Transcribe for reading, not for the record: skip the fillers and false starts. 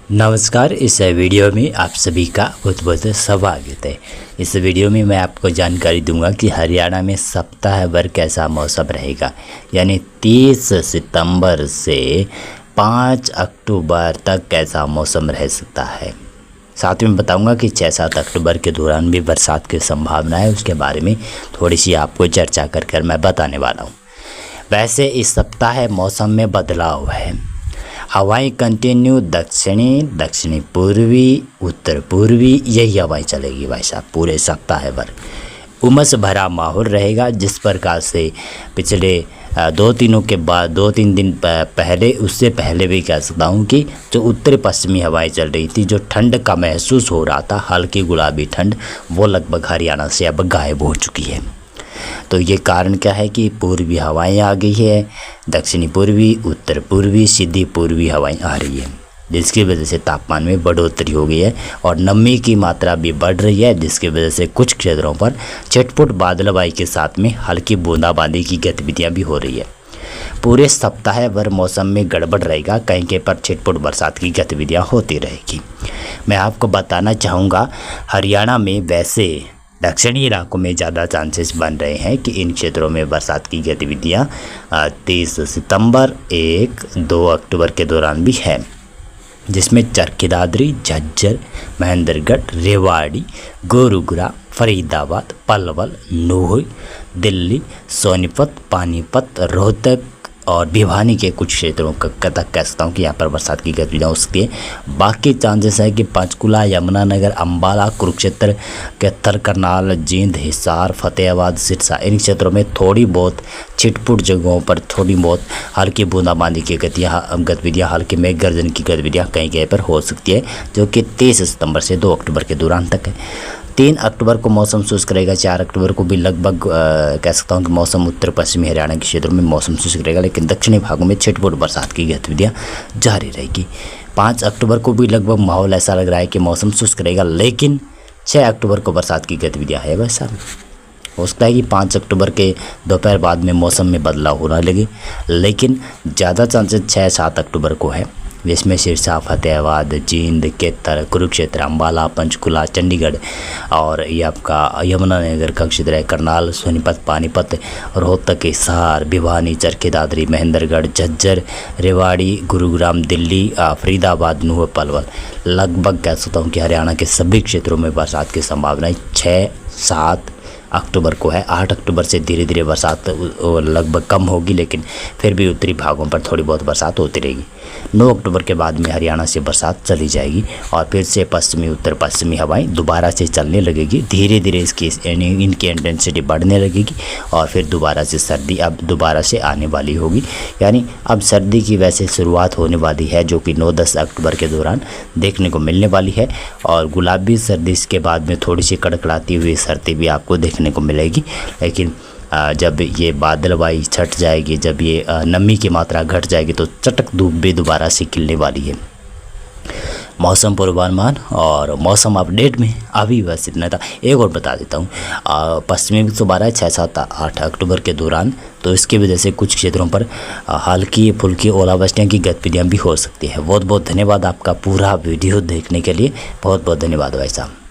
नमस्कार। इस वीडियो में आप सभी का बहुत बहुत स्वागत है। इस वीडियो में मैं आपको जानकारी दूंगा कि हरियाणा में सप्ताह भर कैसा मौसम रहेगा, यानी 30 सितंबर से 5 अक्टूबर तक कैसा मौसम रह सकता है। साथ में बताऊंगा कि 6-7 अक्टूबर के दौरान भी बरसात की संभावना है, उसके बारे में थोड़ी सी आपको चर्चा कर मैं बताने वाला हूँ। वैसे इस सप्ताह मौसम में बदलाव है। हवाएं कंटिन्यू दक्षिणी पूर्वी उत्तर पूर्वी यही हवाएं चलेगी भाई साहब पूरे सप्ताह भर। उमस भरा माहौल रहेगा, जिस प्रकार से पिछले 2-3 दिन पहले, उससे पहले भी कह सकता हूँ कि जो उत्तर पश्चिमी हवाएं चल रही थी, जो ठंड का महसूस हो रहा था, हल्की गुलाबी ठंड, वो लगभग हरियाणा से अब गायब हो चुकी है। तो ये कारण क्या है कि पूर्वी हवाएं आ गई है, दक्षिणी पूर्वी उत्तर पूर्वी सीधी पूर्वी हवाएं आ रही है, जिसकी वजह से तापमान में बढ़ोतरी हो गई है और नमी की मात्रा भी बढ़ रही है, जिसकी वजह से कुछ क्षेत्रों पर छिटपुट बादलबाई के साथ में हल्की बूंदाबांदी की गतिविधियां भी हो रही है। पूरे सप्ताह भर मौसम में गड़बड़ रहेगा, कहीं कहीं पर छिटपुट बरसात की गतिविधियाँ होती रहेगी। मैं आपको बताना चाहूँगा, हरियाणा में वैसे दक्षिणी इलाकों में ज़्यादा चांसेस बन रहे हैं कि इन क्षेत्रों में बरसात की गतिविधियाँ 30 सितंबर 1-2 अक्टूबर के दौरान भी है, जिसमें चरखी दादरी, झज्जर, महेंद्रगढ़, रेवाड़ी, गुरुग्राम, फरीदाबाद, पलवल, नूंह, दिल्ली, सोनीपत, पानीपत, रोहतक और भिवानी के कुछ क्षेत्रों तक कह सकता हूँ कि यहाँ पर बरसात की गतिविधियाँ हो सकती है। बाकी चांसेस है कि पंचकुला, यमुनानगर, अम्बाला, कुरुक्षेत्र, कैथल, करनाल, जींद, हिसार, फतेहाबाद, सिरसा, इन क्षेत्रों में थोड़ी बहुत छिटपुट जगहों पर थोड़ी बहुत हल्की बूंदाबांदी की गतिविधियाँ, हल्की मेघ गर्जन की गतिविधियाँ कहीं कहीं पर हो सकती है, जो कि 30 सितंबर से 2 अक्टूबर के दौरान तक है। 3 अक्टूबर को मौसम शुष्क रहेगा। 4 अक्टूबर को भी लगभग कह सकता हूँ कि मौसम उत्तर पश्चिमी हरियाणा के क्षेत्रों में मौसम शुष्क रहेगा, लेकिन दक्षिणी भागों में छिटपुट बरसात की गतिविधियाँ जारी रहेगी। 5 अक्टूबर को भी लगभग माहौल ऐसा लग रहा है कि मौसम शुष्क रहेगा, लेकिन 6 अक्टूबर को बरसात की गतिविधियाँ है वैसा हो सकता है कि 5 अक्टूबर के दोपहर बाद में मौसम में बदलाव होने लगे, लेकिन ज़्यादा चांसेस 6-7 अक्टूबर को है, जिसमें सिरसा, फतेहाबाद, जींद, कैथल, कुरुक्षेत्र, अम्बाला, पंचकुला, चंडीगढ़ और ये आपका यमुनानगर का क्षेत्र है, करनाल, सोनीपत, पानीपत, रोहतक, हिसार, भिवानी, चरखी दादरी, महेंद्रगढ़, झज्जर, रेवाड़ी, गुरुग्राम, दिल्ली, फरीदाबाद, नूंह, पलवल, लगभग कह सकता हूँ कि हरियाणा के सभी क्षेत्रों में बरसात की संभावना 6-7 अक्टूबर को है। 8 अक्टूबर से धीरे धीरे बरसात लगभग कम होगी, लेकिन फिर भी उत्तरी भागों पर थोड़ी बहुत बरसात होती रहेगी। 9 अक्टूबर के बाद में हरियाणा से बरसात चली जाएगी और फिर से पश्चिमी उत्तर पश्चिमी हवाएं दोबारा से चलने लगेगी। धीरे धीरे इनकी इंटेंसिटी बढ़ने लगेगी और फिर दोबारा से सर्दी अब दोबारा से आने वाली होगी, यानी अब सर्दी की वैसे शुरुआत होने वाली है, जो कि 9-10 अक्टूबर के दौरान देखने को मिलने वाली है। और गुलाबी सर्दी इसके बाद में थोड़ी सी कड़कड़ाती हुई सर्दी भी आपको देखने को मिलेगी, लेकिन जब ये बादलबाई छट जाएगी, जब ये नमी की मात्रा घट जाएगी, तो चटक धूप भी दोबारा से खिलने वाली है। मौसम पूर्वानुमान और मौसम अपडेट में अभी बस इतना था। एक और बता देता हूँ, पश्चिमी दोबारा 6-7-8 अक्टूबर के दौरान, तो इसकी वजह से कुछ क्षेत्रों पर हल्की फुल्की ओलावृष्टियों की गतिविधियाँ भी हो सकती है। बहुत बहुत धन्यवाद आपका पूरा वीडियो देखने के लिए। बहुत बहुत धन्यवाद भाई साहब।